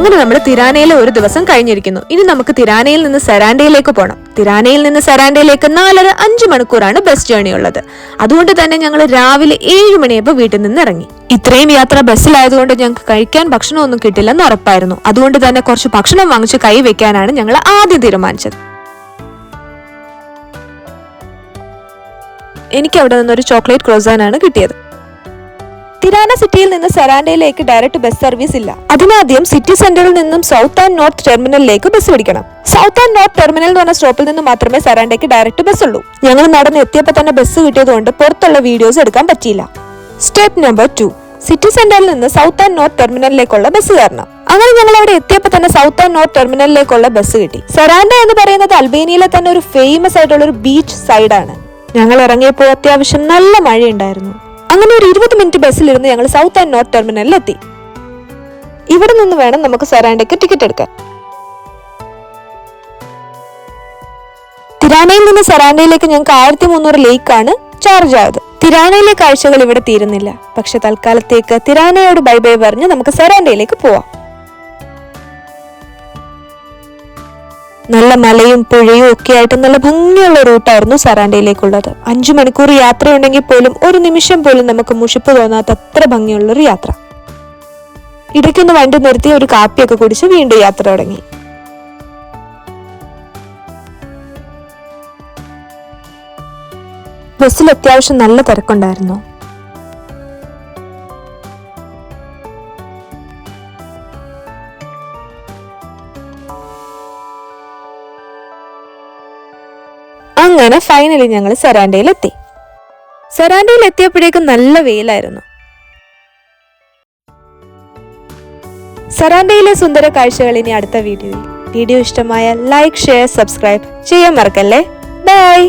അങ്ങനെ നമ്മൾ തിരാനയിൽ ഒരു ദിവസം കഴിഞ്ഞിരിക്കുന്നു. ഇനി നമുക്ക് തിരാനയിൽ നിന്ന് സെറാൻഡയിലേക്ക് പോകണം. തിരാനയിൽ നിന്ന് സെറാൻഡയിലേക്ക് 4.5 മണിക്കൂറാണ് ബസ് ജേർണി ഉള്ളത്. അതുകൊണ്ട് തന്നെ ഞങ്ങൾ രാവിലെ 7 മണിയായപ്പോൾ വീട്ടിൽ നിന്ന് ഇറങ്ങി. ഇത്രയും യാത്ര ബസ്സിലായതുകൊണ്ട് ഞങ്ങൾക്ക് കഴിക്കാൻ ഭക്ഷണമൊന്നും കിട്ടില്ലെന്ന് ഉറപ്പായിരുന്നു. അതുകൊണ്ട് തന്നെ കുറച്ച് ഭക്ഷണം വാങ്ങിച്ച് കൈ വെക്കാനാണ് ഞങ്ങൾ ആദ്യം തീരുമാനിച്ചത്. എനിക്ക് അവിടെ നിന്നൊരു ചോക്ലേറ്റ് ക്രോസാനാണ് കിട്ടിയത്. തിരാന സിറ്റിയിൽ നിന്ന് സെറാൻഡയിലേക്ക് ഡയറക്റ്റ് ബസ് സർവീസ് ഇല്ല. അതിനാദ്യം സിറ്റി സെന്ററിൽ നിന്നും സൗത്ത് ആൻഡ് നോർത്ത് ടെർമിനലിലേക്ക് ബസ് പിടിക്കണം. സൗത്ത് ആൻഡ് നോർത്ത് ടെർമിനൽ എന്ന് പറഞ്ഞ സ്റ്റോപ്പിൽ നിന്ന് മാത്രമേ സെറാൻഡയ്ക്ക് ഡയറക്റ്റ് ബസ് ഉള്ളൂ. ഞങ്ങൾ നടന്ന് എത്തിയപ്പോൾ തന്നെ ബസ് കിട്ടിയതുകൊണ്ട് പുറത്തുള്ള വീഡിയോസ് എടുക്കാൻ പറ്റിയില്ല. സ്റ്റെപ്പ് നമ്പർ 2, സിറ്റി സെന്ററിൽ നിന്ന് സൗത്ത് ആൻഡ് നോർത്ത് ടെർമിനലിലേക്കുള്ള ബസ് കയറണം. അങ്ങനെ ഞങ്ങൾ അവിടെ എത്തിയപ്പോൾ തന്നെ സൗത്ത് ആൻഡ് നോർത്ത് ടെർമിനലിലേക്കുള്ള ബസ് കിട്ടി. സെറാൻഡ എന്ന് പറയുന്നത് അൽബേനിയയിലെ തന്നെ ഒരു ഫേമസ് ആയിട്ടുള്ള ഒരു ബീച്ച് സൈഡാണ്. ഞങ്ങൾ ഇറങ്ങിയപ്പോൾ അത്യാവശ്യം നല്ല മഴയുണ്ടായിരുന്നു. അങ്ങനെ ഒരു 20 മിനിറ്റ് ബസ്സിലിരുന്ന് ഞങ്ങൾ സൗത്ത് ആൻഡ് നോർത്ത് ടെർമിനലിൽ എത്തി. ഇവിടെ നിന്ന് വേണം നമുക്ക് സെറാൻഡയ്ക്ക് ടിക്കറ്റ് എടുക്കാൻ. തിരാനയിൽ നിന്ന് സെറാൻഡയിലേക്ക് ഞങ്ങൾക്ക് 1300 ലേക്കാണ് ചാർജ് ആയത്. തിരാനയിലെ കാഴ്ചകൾ ഇവിടെ തീരുന്നില്ല. പക്ഷെ തൽക്കാലത്തേക്ക് തിരാനയോട് ബൈ ബൈ പറഞ്ഞ് നമുക്ക് സെറാൻഡയിലേക്ക് പോവാം. നല്ല മലയും പുഴയും ഒക്കെ ആയിട്ട് നല്ല ഭംഗിയുള്ള റൂട്ടായിരുന്നു സെറാൻഡയിലേക്കുള്ളത്. 5 മണിക്കൂർ യാത്രയുണ്ടെങ്കിൽ പോലും ഒരു നിമിഷം പോലും നമുക്ക് മുഷിപ്പ് തോന്നാത്ത അത്ര ഭംഗിയുള്ളൊരു യാത്ര. ഇടയ്ക്കൊന്ന് വണ്ടി നിർത്തി ഒരു കാപ്പിയൊക്കെ കുടിച്ച് വീണ്ടും യാത്ര തുടങ്ങി. ബസ്സിൽ അത്യാവശ്യം നല്ല തിരക്കുണ്ടായിരുന്നു. അങ്ങനെ ഫൈനലി ഞങ്ങൾ സെറാൻഡയിൽ എത്തി. സെറാൻഡയിൽ എത്തിയപ്പോഴേക്കും നല്ല വെയിലായിരുന്നു. സെറാൻഡയിലെ സുന്ദര കാഴ്ചകൾ ഇനി അടുത്ത വീഡിയോയിൽ. വീഡിയോ ഇഷ്ടമായ ലൈക്ക്, ഷെയർ, സബ്സ്ക്രൈബ് ചെയ്യാൻ മറക്കല്ലേ. ബൈ.